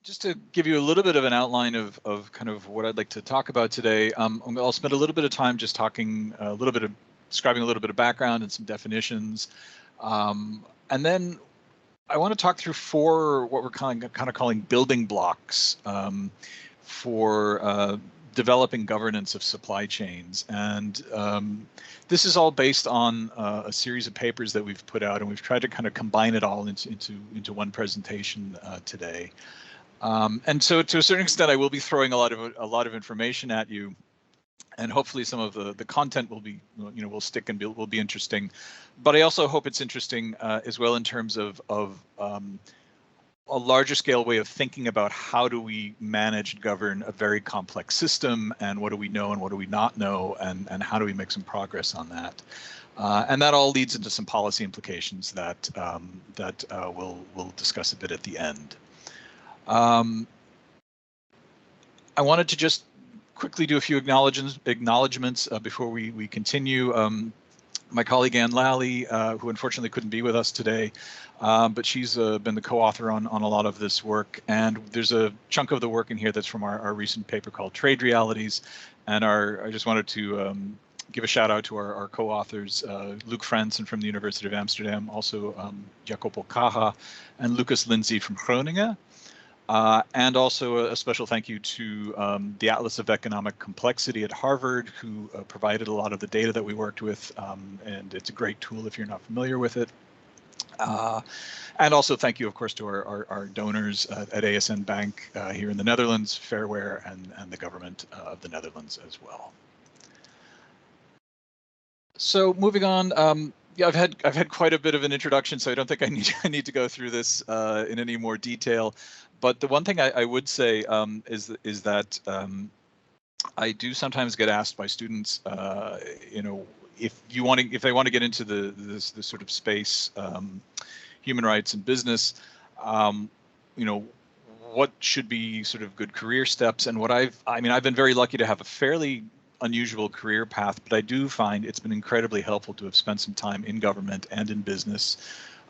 just to give you a little bit of an outline of kind of what I'd like to talk about today, I'll spend a little bit of time just talking a little bit of describing a little bit of background and some definitions, and then I want to talk through four what we're kind of calling building blocks for developing governance of supply chains. And this is all based on a series of papers that we've put out, and we've tried to kind of combine it all into one presentation today. And so to a certain extent, I will be throwing a lot of information at you, and hopefully some of the content will be, will stick and will be interesting. But I also hope it's interesting as well in terms of a larger scale way of thinking about how do we manage and govern a very complex system, and what do we know and what do we not know, and how do we make some progress on that. And that all leads into some policy implications that we'll discuss a bit at the end. I wanted to just quickly do a few acknowledgements before we continue. My colleague Ann Lally, who unfortunately couldn't be with us today, but she's been the co-author on a lot of this work, and there's a chunk of the work in here that's from our recent paper called Trade Realities, and I just wanted to give a shout out to our co-authors, Luc Fransen from the University of Amsterdam, also Jacopo Caja, and Lucas Lindsay from Groningen. And also a special thank you to the Atlas of Economic Complexity at Harvard, who provided a lot of the data that we worked with, and it's a great tool if you're not familiar with it. And also thank you, of course, to our donors at ASN Bank here in the Netherlands, Fairware, and the government of the Netherlands as well. So moving on. Yeah, I've had quite a bit of an introduction, so I don't think I need to go through this in any more detail. But the one thing I would say is that I do sometimes get asked by students, if they want to get into this sort of space, human rights and business, what should be sort of good career steps. And I've been very lucky to have a fairly unusual career path, but I do find it's been incredibly helpful to have spent some time in government and in business.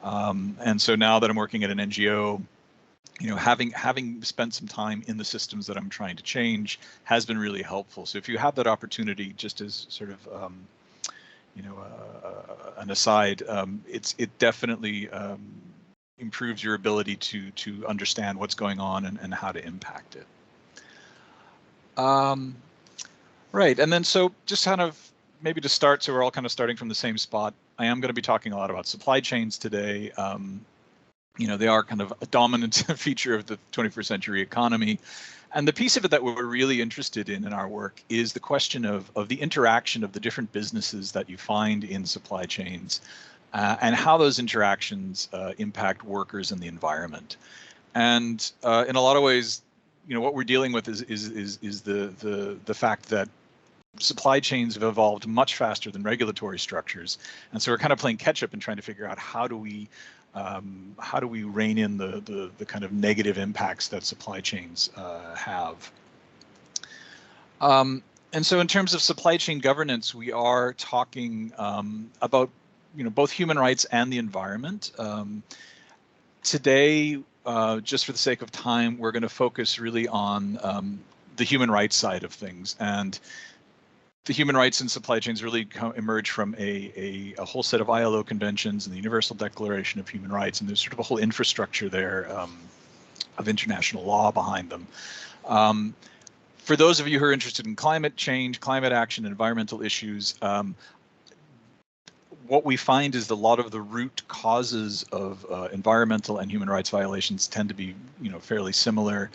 And so now that I'm working at an NGO, having spent some time in the systems that I'm trying to change has been really helpful. So if you have that opportunity, just as sort of, an aside, it definitely improves your ability to understand what's going on and how to impact it. Right, and then so just kind of maybe to start, so we're all kind of starting from the same spot, I am going to be talking a lot about supply chains today. They are kind of a dominant feature of the 21st century economy. And the piece of it that we're really interested in our work is the question of the interaction of the different businesses that you find in supply chains and how those interactions impact workers and the environment. And in a lot of ways, what we're dealing with is the fact that supply chains have evolved much faster than regulatory structures, and so we're kind of playing catch up and trying to figure out how do we rein in the kind of negative impacts that supply chains have. And so in terms of supply chain governance, we are talking about both human rights and the environment. Today, just for the sake of time, we're going to focus really on the human rights side of things. And the human rights in supply chains really emerge from a whole set of ILO conventions and the Universal Declaration of Human Rights, and there's sort of a whole infrastructure there of international law behind them. For those of you who are interested in climate change, climate action, environmental issues, what we find is a lot of the root causes of environmental and human rights violations tend to be, fairly similar.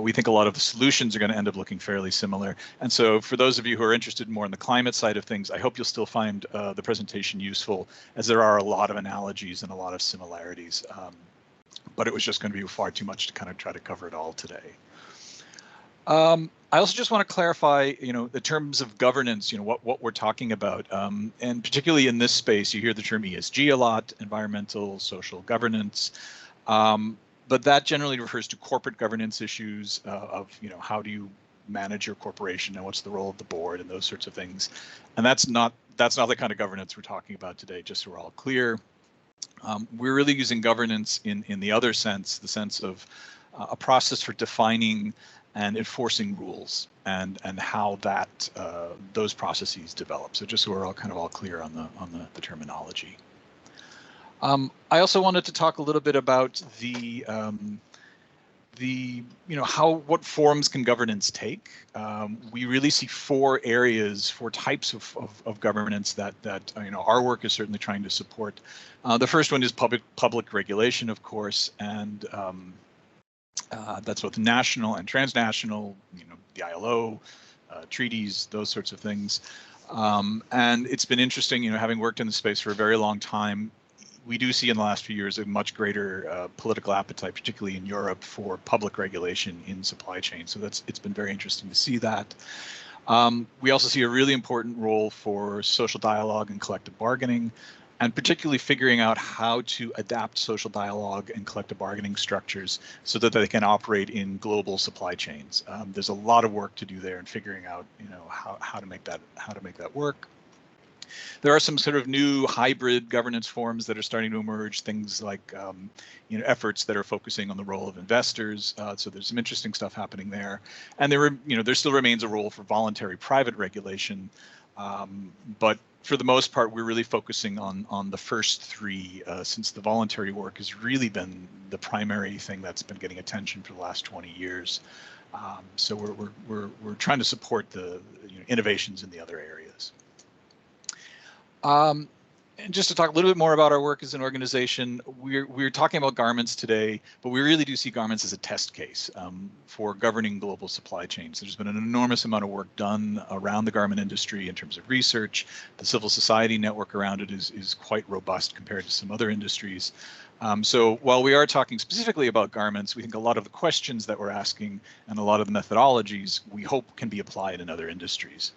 We think a lot of the solutions are going to end up looking fairly similar. And so for those of you who are interested more in the climate side of things, I hope you'll still find the presentation useful, as there are a lot of analogies and a lot of similarities. But it was just going to be far too much to kind of try to cover it all today. I also just want to clarify, the terms of governance, what we're talking about, and particularly in this space, you hear the term ESG a lot, environmental, social governance, but that generally refers to corporate governance issues of, how do you manage your corporation and what's the role of the board and those sorts of things. And that's not the kind of governance we're talking about today, just so we're all clear. We're really using governance in the other sense, the sense of a process for defining and enforcing rules, and how that those processes develop. So just so we're all clear on the terminology. I also wanted to talk a little bit about what forms can governance take. We really see four types of governance that our work is certainly trying to support. The first one is public regulation, of course, and that's both national and transnational. The ILO, treaties, those sorts of things. And it's been interesting, having worked in the space for a very long time. We do see in the last few years a much greater political appetite, particularly in Europe, for public regulation in supply chain. So it's been very interesting to see that. We also see a really important role for social dialogue and collective bargaining, and particularly figuring out how to adapt social dialogue and collective bargaining structures so that they can operate in global supply chains. There's a lot of work to do there in figuring out, how to make that work. There are some sort of new hybrid governance forms that are starting to emerge, things like efforts that are focusing on the role of investors. So there's some interesting stuff happening there. And there still remains a role for voluntary private regulation, but for the most part, we're really focusing on the first three, since the voluntary work has really been the primary thing that's been getting attention for the last 20 years. So we're trying to support the innovations in the other areas. And just to talk a little bit more about our work as an organization, we're talking about garments today, but we really do see garments as a test case for governing global supply chains. There's been an enormous amount of work done around the garment industry in terms of research. The civil society network around it is quite robust compared to some other industries. So while we are talking specifically about garments, we think a lot of the questions that we're asking and a lot of the methodologies we hope can be applied in other industries.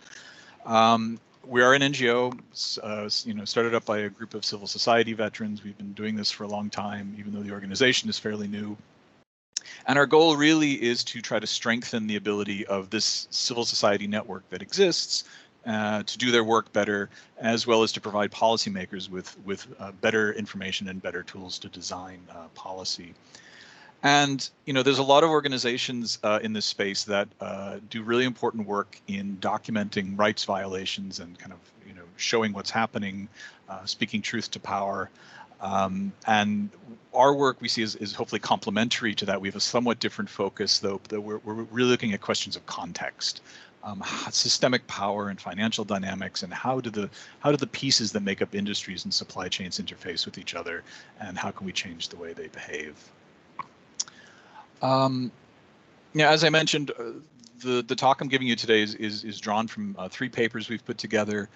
We are an NGO, started up by a group of civil society veterans. We've been doing this for a long time, even though the organization is fairly new. And our goal really is to try to strengthen the ability of this civil society network that exists to do their work better, as well as to provide policymakers with better information and better tools to design policy. And there's a lot of organizations in this space that do really important work in documenting rights violations and kind of showing what's happening, speaking truth to power. And our work we see is hopefully complementary to that. We have a somewhat different focus, though, that we're really looking at questions of context, systemic power and financial dynamics, and how do the pieces that make up industries and supply chains interface with each other, and how can we change the way they behave. As I mentioned, the talk I'm giving you today is drawn from 3 papers we've put together,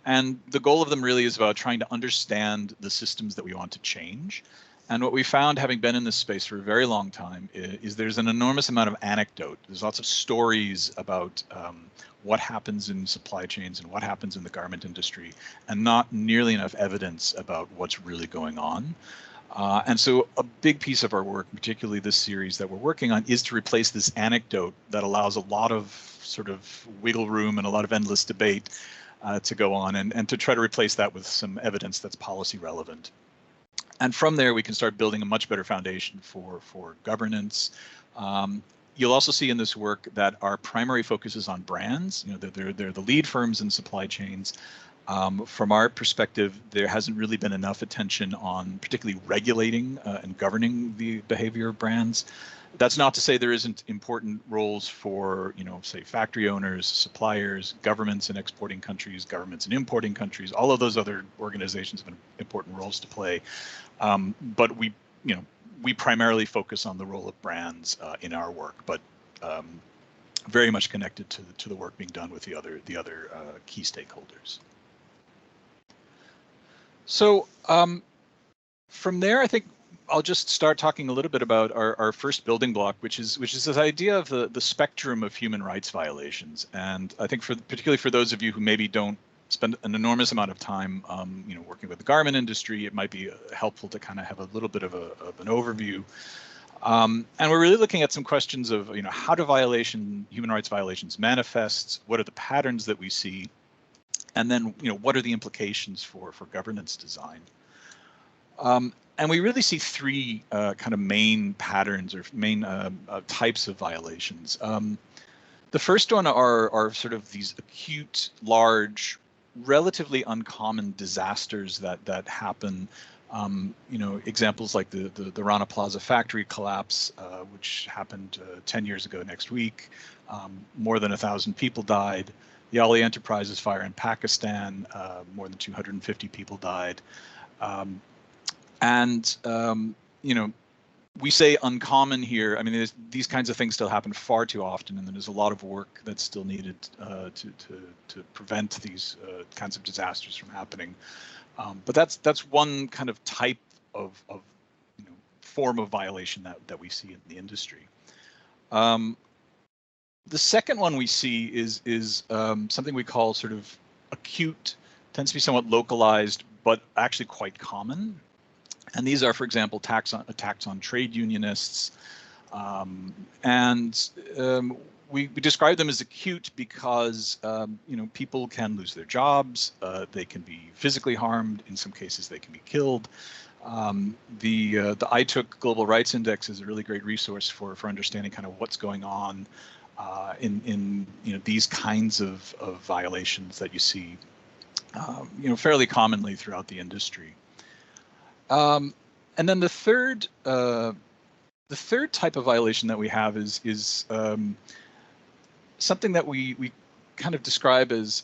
and the goal of them really is about trying to understand the systems that we want to change. And what we found, having been in this space for a very long time, is there's an enormous amount of anecdote. There's lots of stories about what happens in supply chains and what happens in the garment industry, and not nearly enough evidence about what's really going on. And so a big piece of our work, particularly this series that we're working on, is to replace this anecdote that allows a lot of sort of wiggle room and a lot of endless debate to go on, and to try to replace that with some evidence that's policy relevant. And from there, we can start building a much better foundation for governance. You'll also see in this work that our primary focus is on brands. They're the lead firms in supply chains. From our perspective, there hasn't really been enough attention on particularly regulating and governing the behavior of brands. That's not to say there isn't important roles for, say, factory owners, suppliers, governments in exporting countries, governments in importing countries. All of those other organizations have important roles to play. But we primarily focus on the role of brands in our work, but very much connected to the work being done with the other key stakeholders. So from there, I think I'll just start talking a little bit about our first building block, which is this idea of the spectrum of human rights violations. And I think particularly for those of you who maybe don't spend an enormous amount of time, working with the garment industry, it might be helpful to kind of have a little bit of an overview. And we're really looking at some questions of, how do human rights violations manifest? What are the patterns that we see? And then, what are the implications for governance design? And we really see three kind of main patterns or main types of violations. The first one are sort of these acute, large, relatively uncommon disasters that happen. Examples like the Rana Plaza factory collapse, which happened 10 years ago next week. More than 1,000 people died. The Ali Enterprises fire in Pakistan, more than 250 people died. We say uncommon here. I mean, these kinds of things still happen far too often, and there's a lot of work that's still needed to prevent these kinds of disasters from happening. But that's one kind of type of form of violation that we see in the industry. The second one we see is something we call sort of acute, tends to be somewhat localized, but actually quite common. And these are, for example, attacks on trade unionists. We describe them as acute because people can lose their jobs, they can be physically harmed, in some cases they can be killed. The ITOC Global Rights Index is a really great resource for understanding kind of what's going on in these kinds of violations that you see fairly commonly throughout the industry. And then the third type of violation that we have is something that we kind of describe as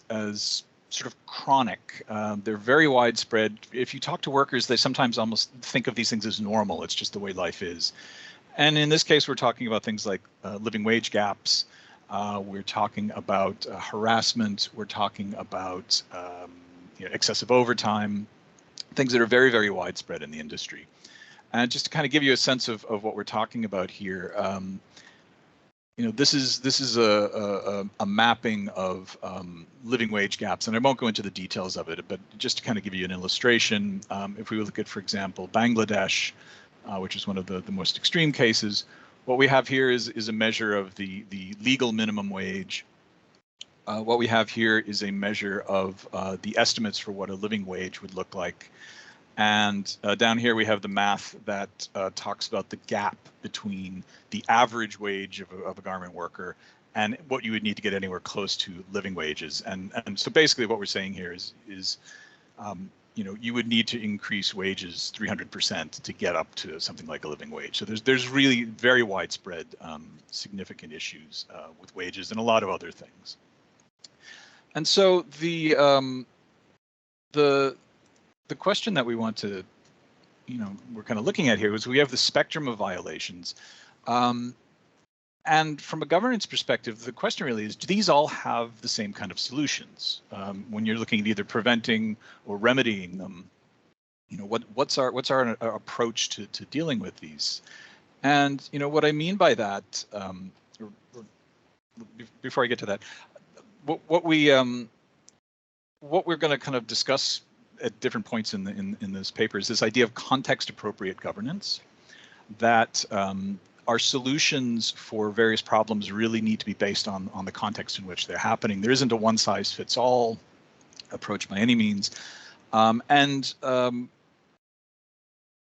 sort of chronic. They're very widespread. If you talk to workers, they sometimes almost think of these things as normal. It's just the way life is. And in this case, we're talking about things like living wage gaps. We're talking about harassment. We're talking about excessive overtime, things that are very, very widespread in the industry. And just to kind of give you a sense of what we're talking about here, this is a mapping of living wage gaps, and I won't go into the details of it, but just to kind of give you an illustration, if we look at, for example, Bangladesh, which is one of the most extreme cases, what we have here is a measure of the legal minimum wage. What we have here is a measure of the estimates for what a living wage would look like. And down here we have the math that talks about the gap between the average wage of a garment worker and what you would need to get anywhere close to living wages. And so basically what we're saying here is you would need to increase wages 300% to get up to something like a living wage. So there's really very widespread significant issues with wages and a lot of other things. And so the question that we want to, we're kind of looking at here is we have the spectrum of violations. And from a governance perspective, the question really is, do these all have the same kind of solutions? When you're looking at either preventing or remedying them, what's our approach to dealing with these? And what I mean by that, before I get to that, what we're going to kind of discuss at different points in this paper is this idea of context-appropriate governance, that our solutions for various problems really need to be based on the context in which they're happening. There isn't a one-size-fits-all approach by any means.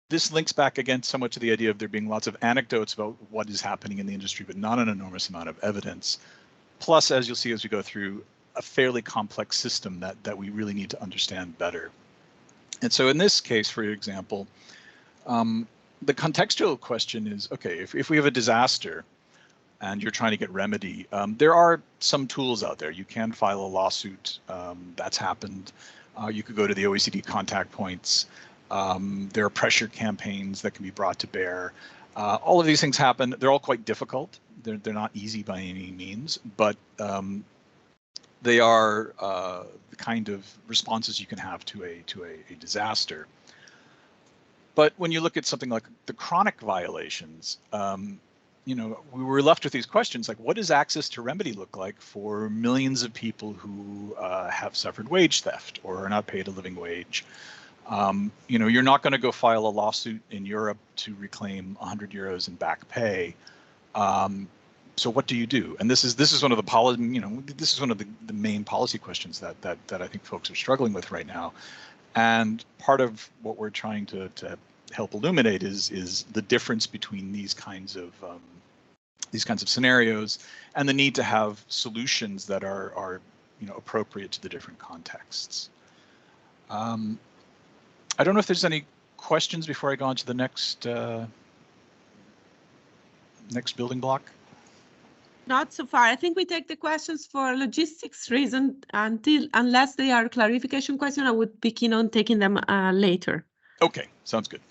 This links back again somewhat to the idea of there being lots of anecdotes about what is happening in the industry, but not an enormous amount of evidence. Plus, as you'll see as we go through, a fairly complex system that we really need to understand better. And so in this case, for example, the contextual question is, okay, if we have a disaster and you're trying to get remedy, there are some tools out there. You can file a lawsuit. That's happened. You could go to the OECD contact points. There are pressure campaigns that can be brought to bear. All of these things happen. They're all quite difficult. They're not easy by any means, but they are the kind of responses you can have to a disaster. But when you look at something like the chronic violations, we were left with these questions like, what does access to remedy look like for millions of people who have suffered wage theft or are not paid a living wage? You're not going to go file a lawsuit in Europe to reclaim 100 euros in back pay. So what do you do? And this is one of the this is one of the main policy questions that I think folks are struggling with right now. And part of what we're trying to help illuminate is the difference between these kinds of scenarios and the need to have solutions that are appropriate to the different contexts. I don't know if there's any questions before I go on to the next next building block. Not so far. I think we take the questions for logistics reason unless they are clarification question. I would be keen on taking them later. Okay, sounds good.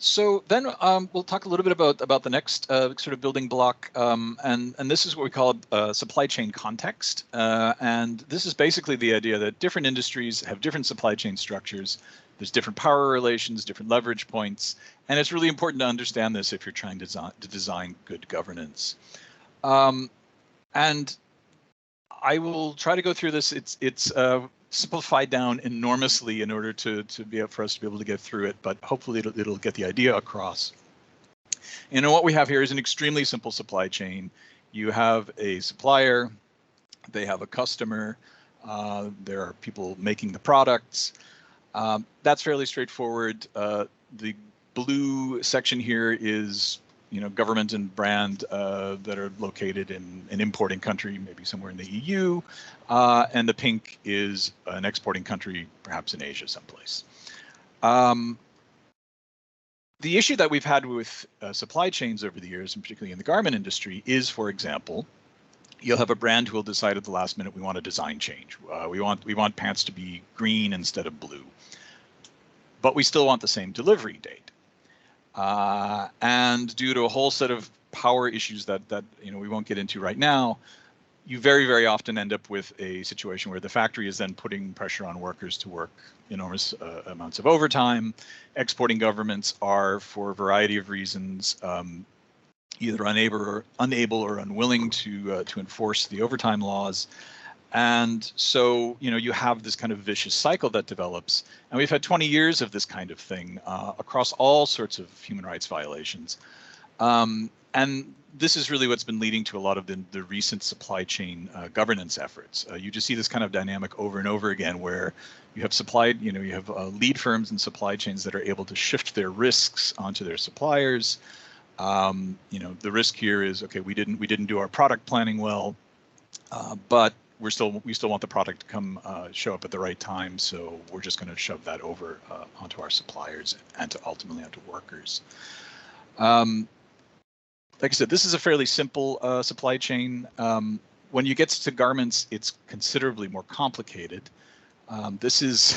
So then we'll talk a little bit about the next sort of building block, and this is what we call a supply chain context. And this is basically the idea that different industries have different supply chain structures. There's different power relations, different leverage points, and it's really important to understand this if you're trying to design good governance. And I will try to go through this. It's simplified down enormously in order for us to be able to get through it, but hopefully it'll get the idea across. And what we have here is an extremely simple supply chain. You have a supplier, they have a customer, there are people making the products. That's fairly straightforward. The blue section here is government and brand that are located in an importing country, maybe somewhere in the EU, and the pink is an exporting country, perhaps in Asia someplace. The issue that we've had with supply chains over the years, and particularly in the garment industry, is, for example, you'll have a brand who will decide at the last minute, we want a design change. We want pants to be green instead of blue, but we still want the same delivery date. And due to a whole set of power issues that we won't get into right now, you very, very often end up with a situation where the factory is then putting pressure on workers to work enormous amounts of overtime. Exporting governments are, for a variety of reasons, either unable or unwilling to enforce the overtime laws. And so, you have this kind of vicious cycle that develops. And we've had 20 years of this kind of thing across all sorts of human rights violations. And this is really what's been leading to a lot of the recent supply chain governance efforts. You just see this kind of dynamic over and over again, where you have you have lead firms and supply chains that are able to shift their risks onto their suppliers. The risk here is, okay, we didn't do our product planning well, but we still want the product to come show up at the right time, so we're just going to shove that over onto our suppliers and ultimately onto workers. Like I said, this is a fairly simple supply chain. When you get to garments, it's considerably more complicated. This is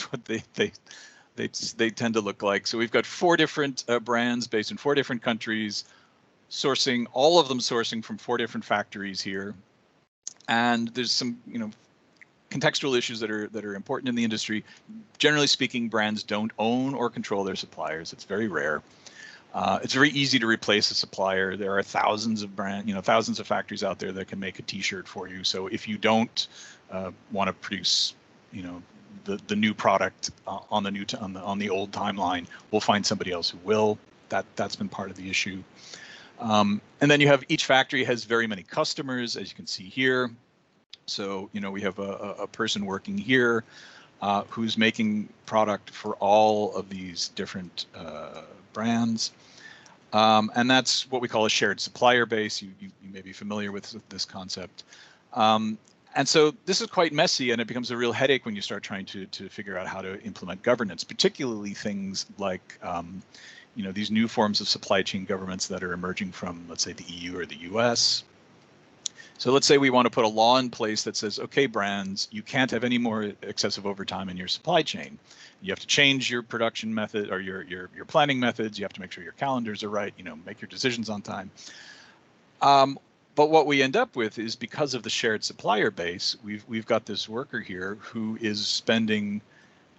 what they tend to look like. So we've got 4 different brands based in 4 different countries, all of them sourcing from 4 different factories here. And there's some, contextual issues that are important in the industry. Generally speaking, brands don't own or control their suppliers. It's very rare. It's very easy to replace a supplier. There are thousands of thousands of factories out there that can make a T-shirt for you. So if you don't want to produce, the new product on the old timeline, we'll find somebody else who will. That's been part of the issue. And then you have each factory has very many customers, as you can see here. So, we have a person working here who's making product for all of these different brands. And that's what we call a shared supplier base. You may be familiar with this concept. And so this is quite messy, and it becomes a real headache when you start trying to figure out how to implement governance, particularly things like these new forms of supply chain governments that are emerging from, let's say, the EU or the US. So let's say we want to put a law in place that says, okay, brands, you can't have any more excessive overtime in your supply chain. You have to change your production method or your planning methods. You have to make sure your calendars are right, make your decisions on time. But what we end up with is, because of the shared supplier base, we've got this worker here who is spending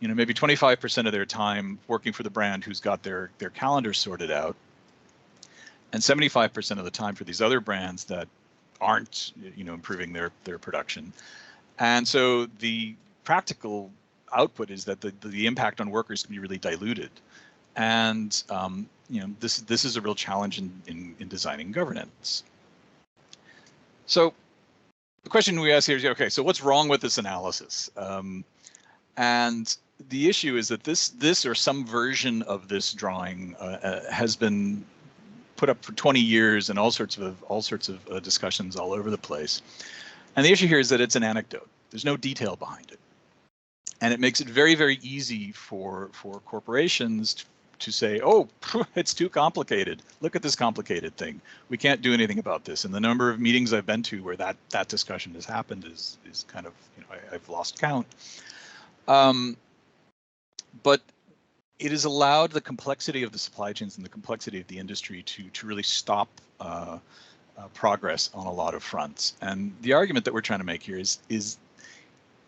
maybe 25% of their time working for the brand who's got their calendar sorted out, and 75% of the time for these other brands that aren't improving their production. And so the practical output is that the impact on workers can be really diluted. And this is a real challenge in designing governance. So the question we ask here is, okay, so what's wrong with this analysis? And the issue is that this or some version of this drawing has been put up for 20 years and all sorts of discussions all over the place. And the issue here is that it's an anecdote. There's no detail behind it. And it makes it very, very easy for corporations to say, oh, it's too complicated. Look at this complicated thing. We can't do anything about this. And the number of meetings I've been to where that discussion has happened is kind of, I've lost count. But it has allowed the complexity of the supply chains and the complexity of the industry to really stop progress on a lot of fronts. And the argument that we're trying to make here is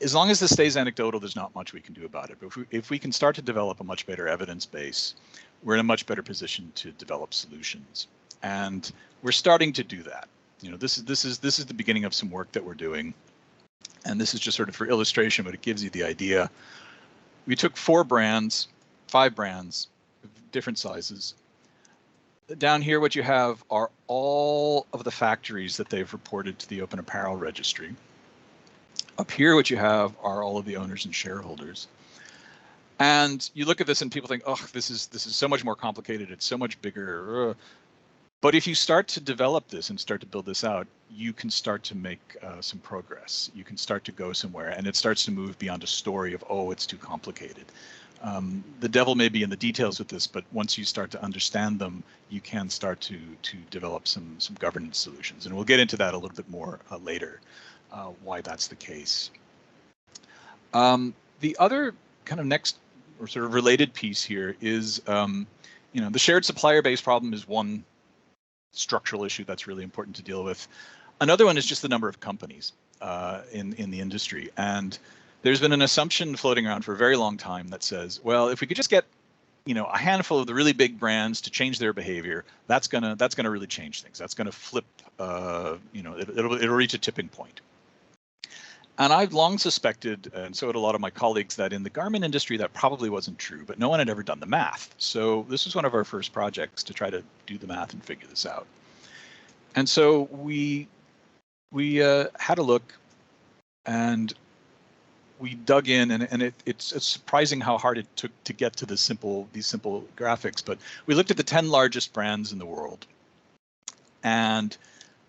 as long as this stays anecdotal, there's not much we can do about it. But if we can start to develop a much better evidence base, we're in a much better position to develop solutions. And we're starting to do that. This is the beginning of some work that we're doing. And this is just sort of for illustration, but it gives you the idea. We took 5 brands, different sizes. Down here, what you have are all of the factories that they've reported to the Open Apparel Registry. Up here, what you have are all of the owners and shareholders. And you look at this and people think, oh, this is so much more complicated. It's so much bigger. But if you start to develop this and start to build this out, you can start to make some progress. You can start to go somewhere, and it starts to move beyond a story of, oh, it's too complicated. The devil may be in the details with this, but once you start to understand them, you can start to develop some governance solutions. And we'll get into that a little bit more later. Why that's the case. The other kind of next or sort of related piece here is, the shared supplier base problem is one structural issue that's really important to deal with. Another one is just the number of companies in the industry. And there's been an assumption floating around for a very long time that says, well, if we could just get a handful of the really big brands to change their behavior, that's gonna really change things. That's gonna flip. It'll reach a tipping point. And I've long suspected, and so had a lot of my colleagues, that in the garment industry that probably wasn't true, but no one had ever done the math. So this was one of our first projects to try to do the math and figure this out. And so we had a look, and we dug in, and it's surprising how hard it took to get to these simple graphics. But we looked at the 10 largest brands in the world, and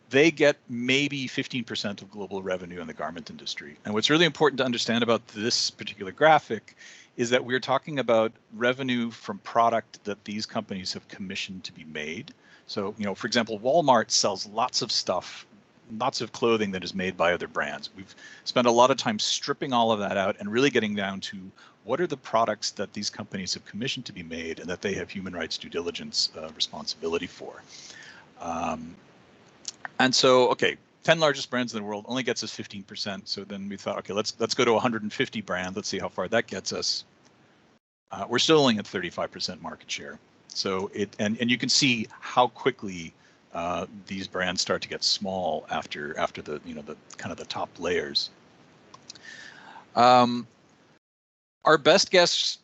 they get maybe 15% of global revenue in the garment industry. And what's really important to understand about this particular graphic is that we're talking about revenue from product that these companies have commissioned to be made. So, for example, Walmart sells lots of stuff, lots of clothing that is made by other brands. We've spent a lot of time stripping all of that out and really getting down to what are the products that these companies have commissioned to be made and that they have human rights due diligence responsibility for. And so, okay, 10 largest brands in the world only gets us 15%. So then we thought, okay, let's go to 150 brands. Let's see how far that gets us. We're still only at 35% market share. So and you can see how quickly these brands start to get small after the the kind of the top layers. Our best guess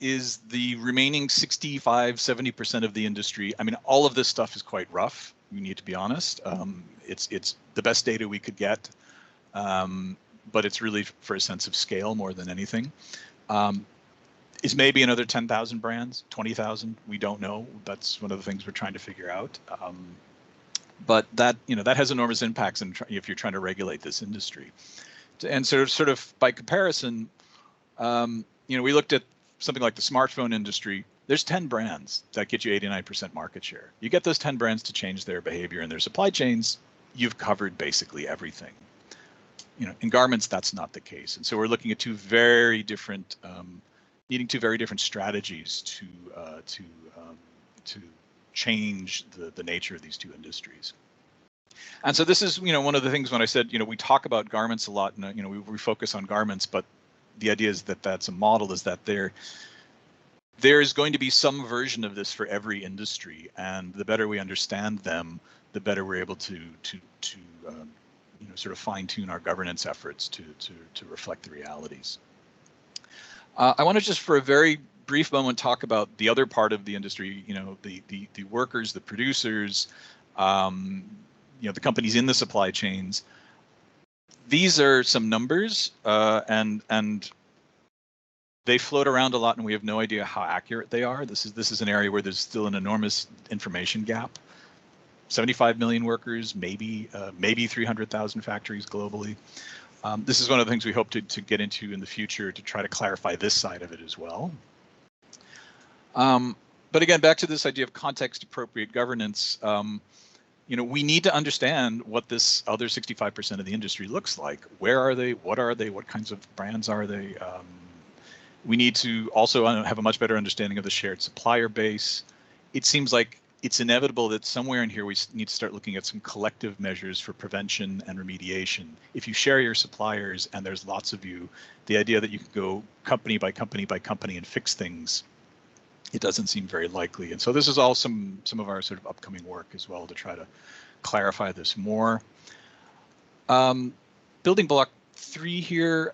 is the remaining 65-70% of the industry. I mean, all of this stuff is quite rough. We need to be honest. It's the best data we could get, but it's really for a sense of scale more than anything. Is maybe another 10,000 brands, 20,000. We don't know. That's one of the things we're trying to figure out. But that that has enormous impacts if you're trying to regulate this industry. And sort of by comparison, we looked at something like the smartphone industry. There's 10 brands that get you 89% market share. You get those 10 brands to change their behavior in their supply chains, you've covered basically everything. In garments, that's not the case. And so we're looking at needing two very different strategies to change the nature of these two industries. And so this is, one of the things when I said, we talk about garments a lot, and we focus on garments, but the idea is that that's a model, is that there is going to be some version of this for every industry, and the better we understand them, the better we're able to sort of fine-tune our governance efforts to reflect the realities. I want to just for a very brief moment talk about the other part of the industry, the workers, the producers, the companies in the supply chains. These are some numbers, and They float around a lot, and we have no idea how accurate they are. This is an area where there's still an enormous information gap. 75 million workers, maybe 300,000 factories globally. This is one of the things we hope to get into in the future to try to clarify this side of it as well. But again, back to this idea of context-appropriate governance. We need to understand what this other 65% of the industry looks like. Where are they? What are they? What kinds of brands are they? We need to also have a much better understanding of the shared supplier base. It seems like it's inevitable that somewhere in here we need to start looking at some collective measures for prevention and remediation. If you share your suppliers and there's lots of you, the idea that you can go company by company by company and fix things, it doesn't seem very likely. And so this is all some of our sort of upcoming work as well to try to clarify this more. Building block 3 here,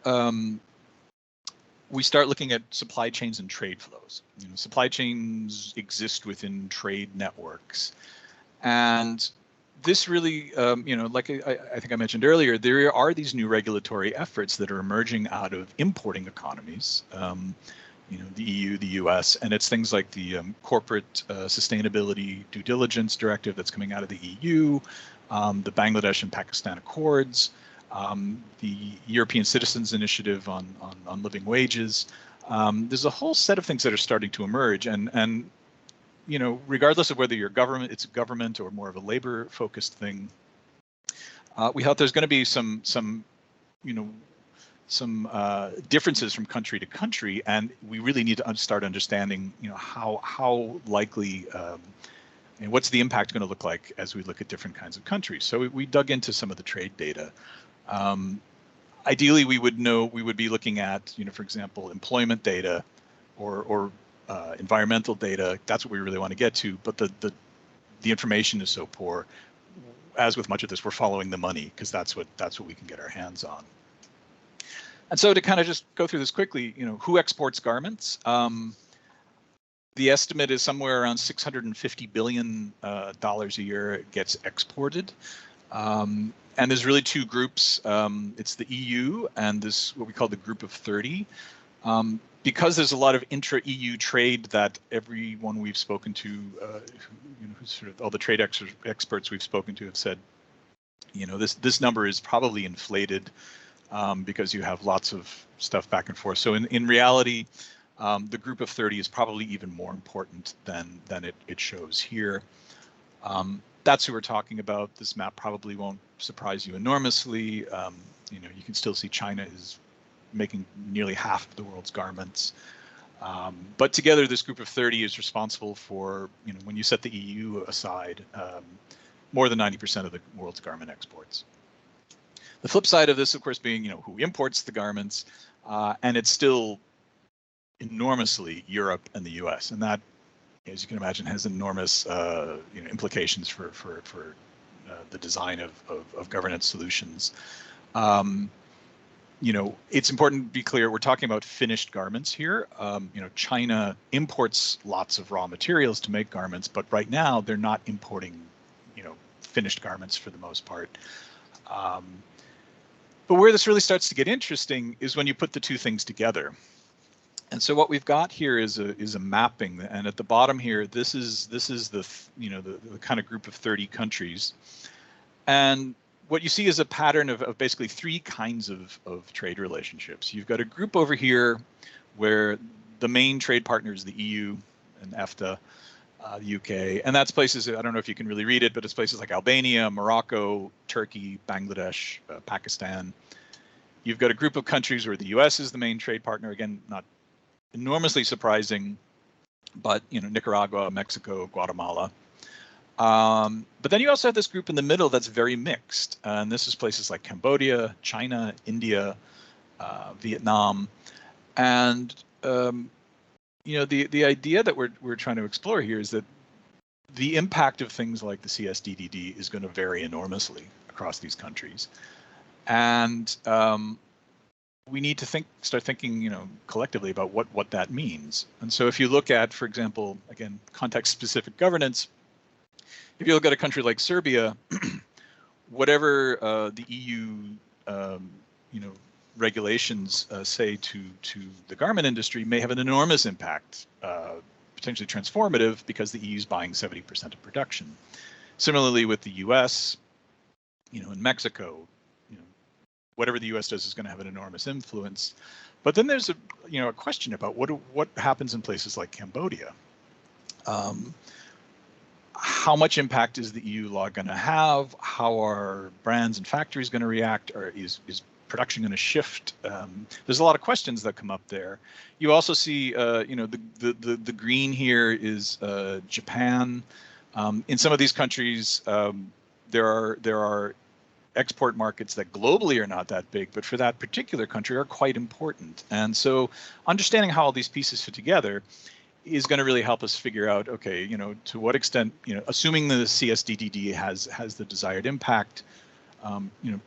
we start looking at supply chains and trade flows. Supply chains exist within trade networks. And this really, like I think I mentioned earlier, there are these new regulatory efforts that are emerging out of importing economies. The EU, the US, and it's things like the corporate sustainability due diligence directive that's coming out of the EU, the Bangladesh and Pakistan Accords, the European Citizens Initiative on living wages. There's a whole set of things that are starting to emerge, and regardless of whether it's a government or more of a labor-focused thing, we hope there's going to be some differences from country to country, and we really need to start understanding, how likely and what's the impact going to look like as we look at different kinds of countries. So we dug into some of the trade data. Ideally, we would be looking at, for example, employment data or environmental data. That's what we really want to get to. But the information is so poor. As with much of this, we're following the money because that's what we can get our hands on. And so to kind of just go through this quickly, who exports garments? The estimate is somewhere around $650 billion a year gets exported. And there's really two groups. It's the EU and this, what we call the Group of 30. Because there's a lot of intra-EU trade that everyone we've spoken to, sort of all the trade experts we've spoken to have said, this number is probably inflated because you have lots of stuff back and forth. So in reality, the Group of 30 is probably even more important than it shows here. That's who we're talking about. This map probably won't surprise you enormously. You can still see China is making nearly half of the world's garments. But together, this Group of 30 is responsible for, when you set the EU aside, more than 90% of the world's garment exports. The flip side of this, of course, being, who imports the garments, and it's still enormously Europe and the US, and that, as you can imagine, has enormous implications for the design of governance solutions. It's important to be clear, we're talking about finished garments here. China imports lots of raw materials to make garments, but right now they're not importing, finished garments for the most part. But where this really starts to get interesting is when you put the two things together. And so what we've got here is a mapping, and at the bottom here, this is the the kind of Group of 30 countries, and what you see is a pattern of basically three kinds of trade relationships. You've got a group over here where the main trade partner is the EU and EFTA, the UK, and that's places, I don't know if you can really read it, but it's places like Albania, Morocco, Turkey, Bangladesh, Pakistan. You've got a group of countries where the US is the main trade partner, again, not enormously surprising, but Nicaragua, Mexico, Guatemala. But then you also have this group in the middle that's very mixed, and this is places like Cambodia, China, India, Vietnam, and the idea that we're trying to explore here is that the impact of things like the CSDDD is going to vary enormously across these countries, and we need to start thinking, collectively about what that means. And so if you look at, for example, again, context-specific governance, if you look at a country like Serbia, whatever the EU, regulations say to the garment industry may have an enormous impact, potentially transformative, because the EU is buying 70% of production. Similarly with the US, in Mexico, whatever the US does is going to have an enormous influence. But then there's a question about what happens in places like Cambodia. How much impact is the EU law going to have? How are brands and factories going to react? Or is production going to shift? There's a lot of questions that come up there. You also see, the green here is Japan. In some of these countries, there are export markets that globally are not that big, but for that particular country are quite important. And so understanding how all these pieces fit together is going to really help us figure out, okay, to what extent, assuming the CSDDD has the desired impact,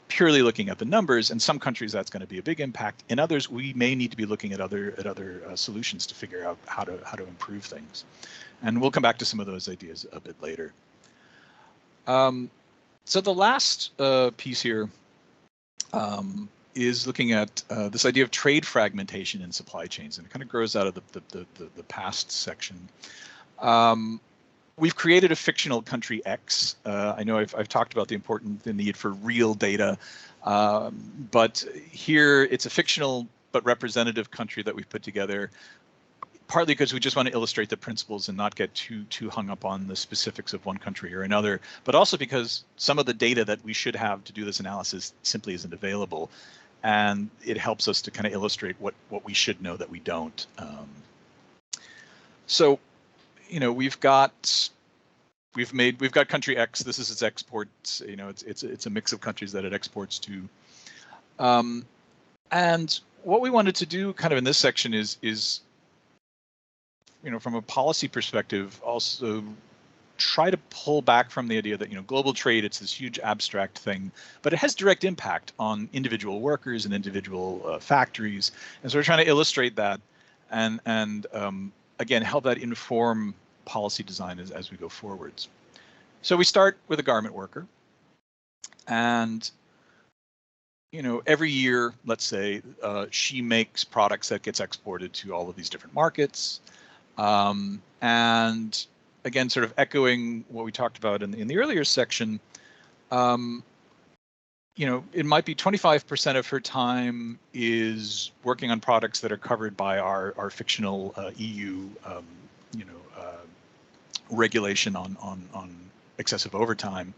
purely looking at the numbers, in some countries that's going to be a big impact. In others, we may need to be looking at other solutions to figure out how to improve things. And we'll come back to some of those ideas a bit later. So the last piece here is looking at this idea of trade fragmentation in supply chains, and it kind of grows out of the past section. We've created a fictional country X. I know I've talked about the need for real data, but here it's a fictional but representative country that we've put together, partly because we just want to illustrate the principles and not get too hung up on the specifics of one country or another, but also because some of the data that we should have to do this analysis simply isn't available. And it helps us to kind of illustrate what we should know that we don't. So, we've got country X. This is its exports. It's a mix of countries that it exports to. And what we wanted to do, kind of in this section, is from a policy perspective, also try to pull back from the idea that global trade, it's this huge abstract thing, but it has direct impact on individual workers and individual factories. And so we're trying to illustrate that and again help that inform policy design as we go forwards. So we start with a garment worker, and every year, let's say, she makes products that gets exported to all of these different markets. And again, sort of echoing what we talked about in the earlier section, it might be 25% of her time is working on products that are covered by our fictional EU, regulation on excessive overtime.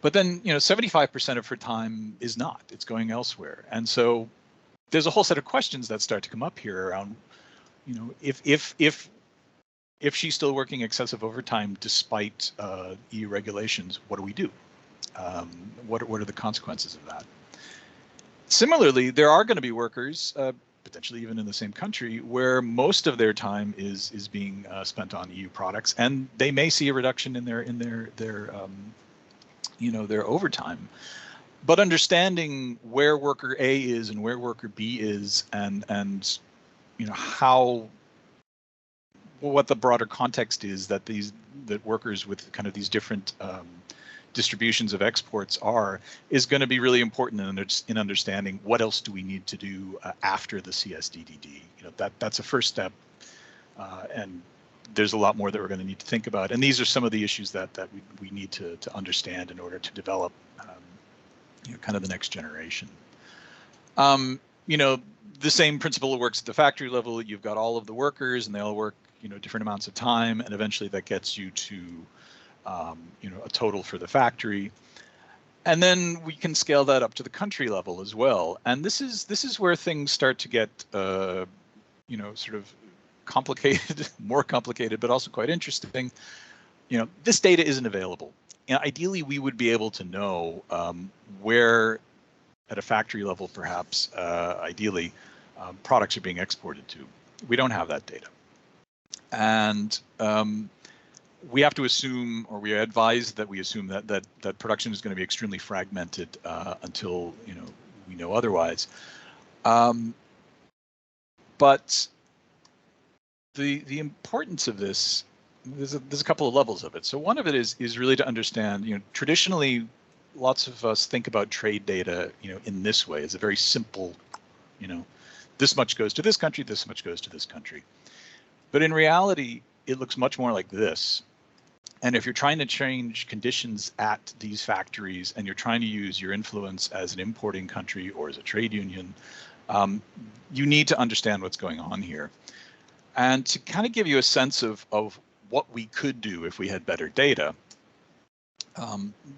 But then, 75% of her time is not. It's going elsewhere. And so there's a whole set of questions that start to come up here around, if she's still working excessive overtime despite EU regulations, what do we do? What are the consequences of that? Similarly, there are going to be workers, potentially even in the same country, where most of their time is being spent on EU products, and they may see a reduction in their overtime. But understanding where worker A is and where worker B is, and what the broader context is that workers with kind of these different distributions of exports is going to be really important in understanding what else do we need to do after the CSDDD. That's a first step, and there's a lot more that we're going to need to think about. And these are some of the issues that we need to understand in order to develop kind of the next generation. The same principle works at the factory level. You've got all of the workers, and they all work different amounts of time, and eventually that gets you to a total for the factory. And then we can scale that up to the country level as well. And this is where things start to get sort of complicated, more complicated, but also quite interesting. This data isn't available. Ideally, we would be able to know where, at a factory level, perhaps, ideally, products are being exported to. We don't have that data. And we have to assume, or we are advised that we assume that production is going to be extremely fragmented until we know otherwise. But the importance of this, there's a couple of levels of it. So one of it is really to understand, traditionally, lots of us think about trade data, in this way, as a very simple You know, this much goes to this country, this much goes to this country. But in reality, it looks much more like this. And if you're trying to change conditions at these factories and you're trying to use your influence as an importing country or as a trade union, you need to understand what's going on here. And to kind of give you a sense of what we could do if we had better data,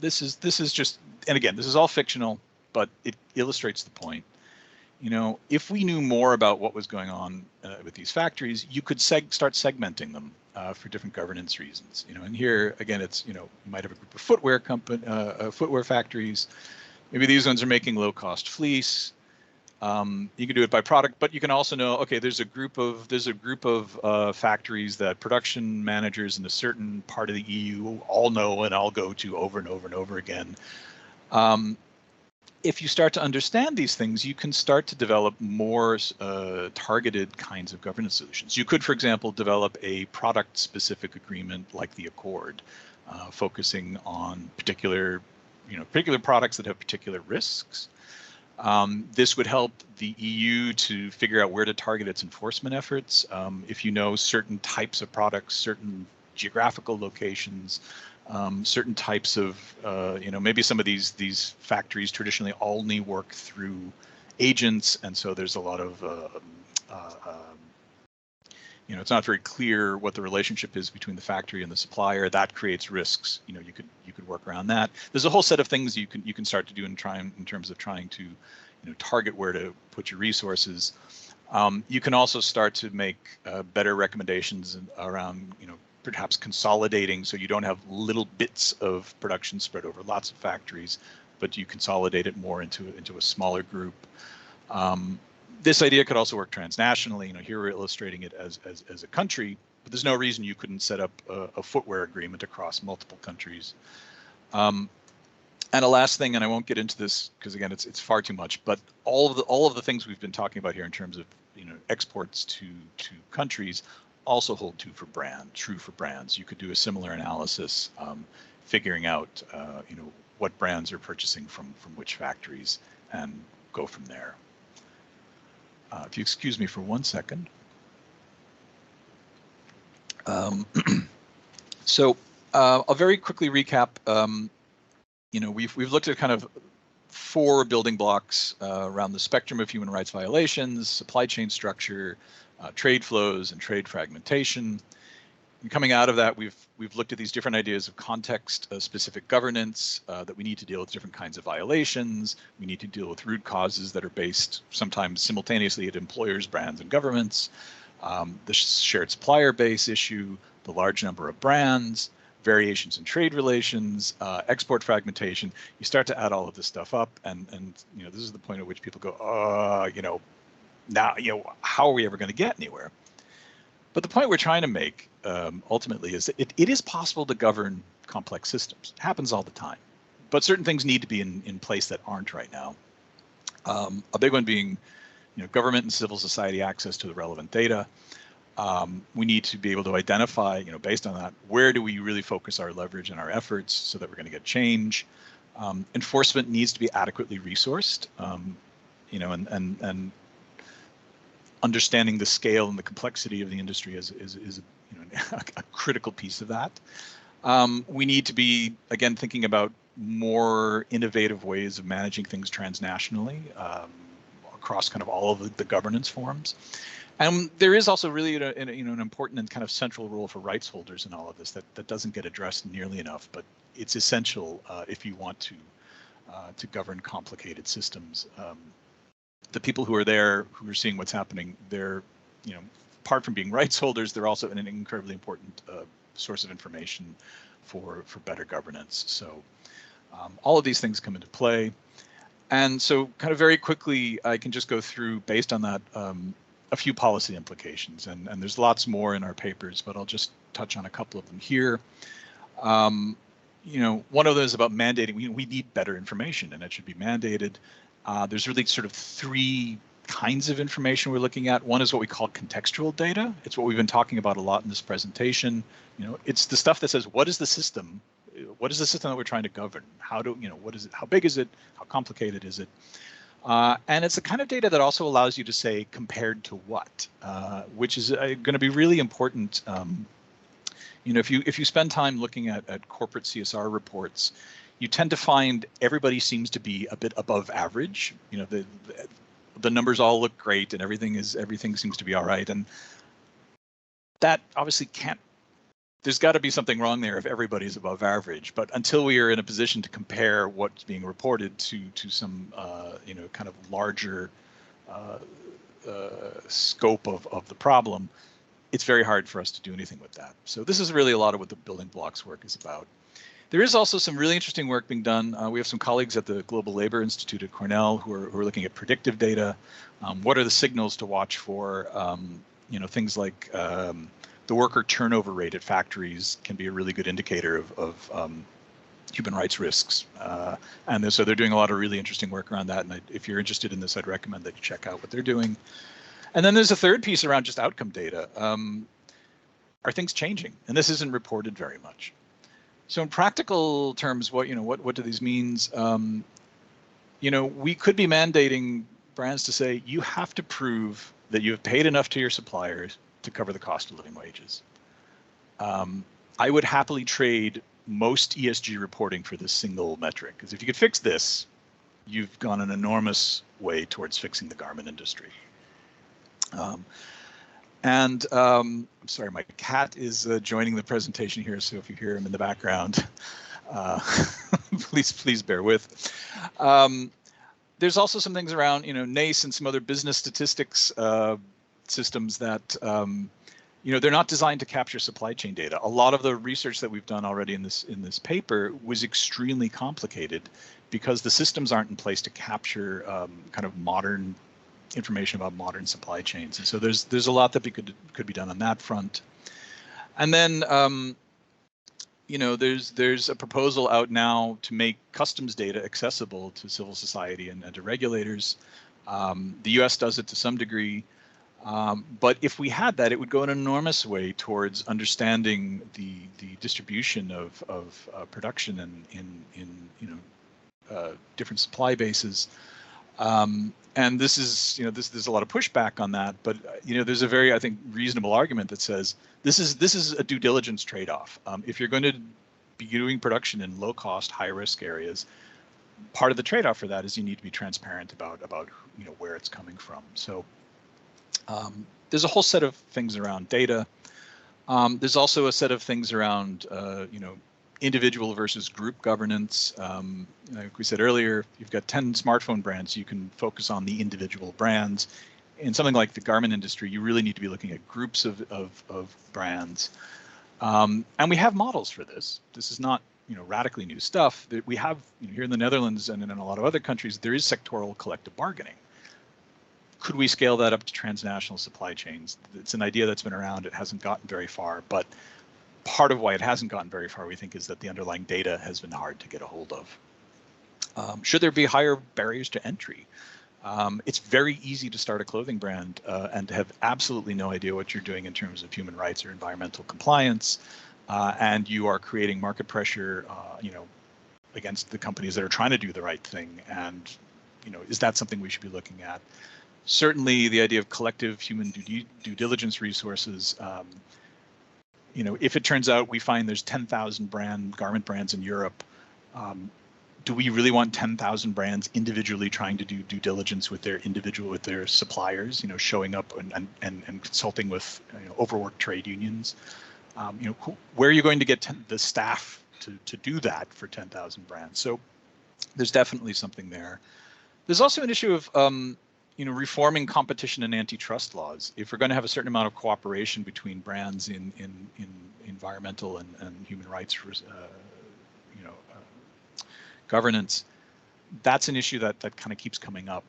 this is just, and again, this is all fictional, but it illustrates the point. You know, if we knew more about what was going on with these factories, you could start segmenting them for different governance reasons. You know, and here again, it's, you know, you might have a group of footwear factories. Maybe these ones are making low-cost fleece. You can do it by product, but you can also know, okay, there's a group of factories that production managers in a certain part of the EU all know and I'll go to over and over and over again. If you start to understand these things, you can start to develop more targeted kinds of governance solutions. You could, for example, develop a product-specific agreement like the Accord, focusing on particular products that have particular risks. This would help the EU to figure out where to target its enforcement efforts. If you know certain types of products, certain geographical locations, certain types of, maybe some of these factories traditionally only work through agents, and so there's a lot of, it's not very clear what the relationship is between the factory and the supplier. That creates risks. You know, you could work around that. There's a whole set of things you can start to do in terms of trying to, target where to put your resources. You can also start to make better recommendations around, perhaps consolidating, so you don't have little bits of production spread over lots of factories, but you consolidate it more into a smaller group. This idea could also work transnationally. Here we're illustrating it as a country, but there's no reason you couldn't set up a footwear agreement across multiple countries. And a last thing, and I won't get into this because again it's far too much, but all of the things we've been talking about here in terms of exports to countries also hold true for brands. You could do a similar analysis, figuring out what brands are purchasing from which factories and go from there. If you excuse me for 1 second. So I'll very quickly recap. We've looked at kind of 4 building blocks around the spectrum of human rights violations, supply chain structure, trade flows, and trade fragmentation. And coming out of that, we've looked at these different ideas of context-specific governance, that we need to deal with different kinds of violations. We need to deal with root causes that are based sometimes simultaneously at employers, brands, and governments. The shared supplier base issue, the large number of brands, variations in trade relations, export fragmentation. You start to add all of this stuff up, and this is the point at which people go, now, how are we ever going to get anywhere? But the point we're trying to make ultimately is that it is possible to govern complex systems. It happens all the time, but certain things need to be in place that aren't right now. A big one being, government and civil society access to the relevant data. We need to be able to identify, based on that, where do we really focus our leverage and our efforts so that we're going to get change. Enforcement needs to be adequately resourced, and understanding the scale and the complexity of the industry is a critical piece of that. We need to be, again, thinking about more innovative ways of managing things transnationally across kind of all of the governance forms. And there is also really an important and kind of central role for rights holders in all of this that doesn't get addressed nearly enough, but it's essential if you want to govern complicated systems. The people who are there, who are seeing what's happening, they're, apart from being rights holders, they're also an incredibly important source of information for better governance. So all of these things come into play. And so kind of very quickly, I can just go through, based on that, a few policy implications. And there's lots more in our papers, but I'll just touch on a couple of them here. One of those is about mandating. We need better information, and it should be mandated. There's really sort of 3 kinds of information we're looking at. One is what we call contextual data. It's what we've been talking about a lot in this presentation. It's the stuff that says, what is the system? What is the system that we're trying to govern? What is it? How big is it? How complicated is it? And it's the kind of data that also allows you to say compared to what, which is going to be really important. If you spend time looking at corporate CSR reports, you tend to find everybody seems to be a bit above average. The numbers all look great and everything seems to be all right, and that obviously can't. There's got to be something wrong there if everybody's above average. But until we are in a position to compare what's being reported to some kind of larger scope of the problem, it's very hard for us to do anything with that. So this is really a lot of what the building blocks work is about. There is also some really interesting work being done. We have some colleagues at the Global Labor Institute at Cornell who are looking at predictive data. What are the signals to watch for? Things like the worker turnover rate at factories can be a really good indicator of human rights risks. So they're doing a lot of really interesting work around that. And if you're interested in this, I'd recommend that you check out what they're doing. And then there's a third piece around just outcome data. Are things changing? And this isn't reported very much. So in practical terms, what do these mean? We could be mandating brands to say, you have to prove that you have paid enough to your suppliers to cover the cost of living wages. I would happily trade most ESG reporting for this single metric, because if you could fix this, you've gone an enormous way towards fixing the garment industry. I'm sorry, my cat is joining the presentation here, so if you hear him in the background, please bear with. There's also some things around, NACE and some other business statistics systems that, they're not designed to capture supply chain data. A lot of the research that we've done already in this paper was extremely complicated because the systems aren't in place to capture kind of modern information about modern supply chains. And so there's a lot that could be done on that front. And then there's a proposal out now to make customs data accessible to civil society and to regulators. The US does it to some degree, but if we had that, it would go an enormous way towards understanding the distribution of production in different supply bases. And this is, there's a lot of pushback on that, but there's a very, I think, reasonable argument that says this is a due diligence trade-off. If you're going to be doing production in low-cost, high-risk areas, part of the trade-off for that is you need to be transparent about where it's coming from. So there's a whole set of things around data. There's also a set of things around individual versus group governance. Like we said earlier, you've got 10 smartphone brands, you can focus on the individual brands. In something like the garment industry, you really need to be looking at groups of brands. And we have models for this. This is not radically new stuff. That we have here in the Netherlands and in a lot of other countries, there is sectoral collective bargaining. Could we scale that up to transnational supply chains? It's an idea that's been around. It hasn't gotten very far, but part of why it hasn't gotten very far, we think, is that the underlying data has been hard to get a hold of. Should there be higher barriers to entry? It's very easy to start a clothing brand and to have absolutely no idea what you're doing in terms of human rights or environmental compliance, and you are creating market pressure, against the companies that are trying to do the right thing. And is that something we should be looking at? Certainly, the idea of collective human due diligence resources. If it turns out we find there's 10,000 garment brands in Europe, do we really want 10,000 brands individually trying to do due diligence with their suppliers? Showing up and consulting with overworked trade unions. Where are you going to get the staff to do that for 10,000 brands? So there's definitely something there. There's also an issue of reforming competition and antitrust laws. If we're going to have a certain amount of cooperation between brands in environmental and human rights, governance, that's an issue that kind of keeps coming up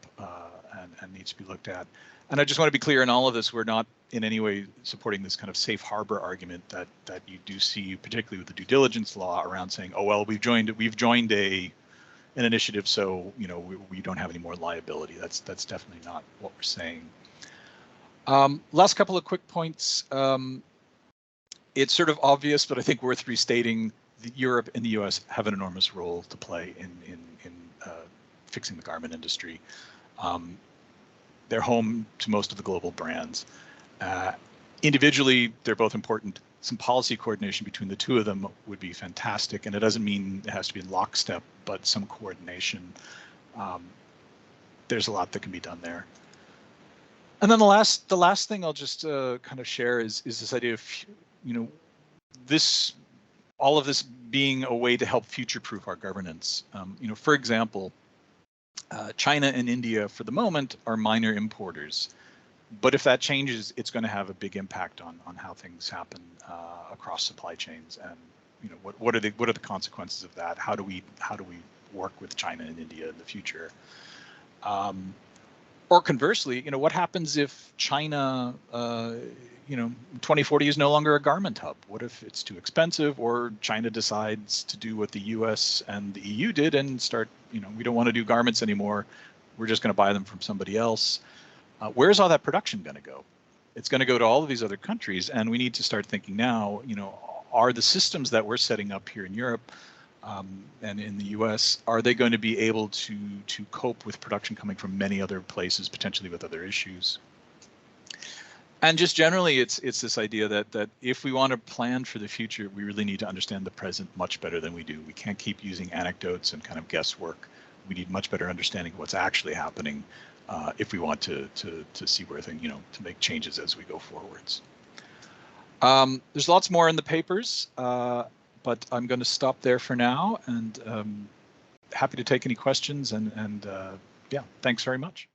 and needs to be looked at. And I just want to be clear in all of this, we're not in any way supporting this kind of safe harbor argument that you do see, particularly with the due diligence law, around saying, oh well, we've joined an initiative, so we don't have any more liability. That's definitely not what we're saying. Last couple of quick points. It's sort of obvious, but I think worth restating. Europe and the U.S. have an enormous role to play in fixing the garment industry. They're home to most of the global brands. Individually, they're both important. Some policy coordination between the two of them would be fantastic, and it doesn't mean it has to be in lockstep, but some coordination. There's a lot that can be done there. And then the last thing I'll just kind of share is this idea of, all of this being a way to help future-proof our governance. For example, China and India for the moment are minor importers, but if that changes, it's going to have a big impact on how things happen across supply chains. And what are the consequences of that? How do we work with China and India in the future? Or conversely, what happens if China, 2040 is no longer a garment hub? What if it's too expensive, or China decides to do what the US and the EU did and start, we don't want to do garments anymore. We're just going to buy them from somebody else. Where's all that production going to go? It's going to go to all of these other countries, and we need to start thinking now, are the systems that we're setting up here in Europe and in the US, are they going to be able to cope with production coming from many other places, potentially with other issues? And just generally, it's this idea that if we want to plan for the future, we really need to understand the present much better than we do. We can't keep using anecdotes and kind of guesswork. We need much better understanding of what's actually happening if we want to see where things, to make changes as we go forwards. There's lots more in the papers, but I'm going to stop there for now, and happy to take any questions. And yeah, thanks very much.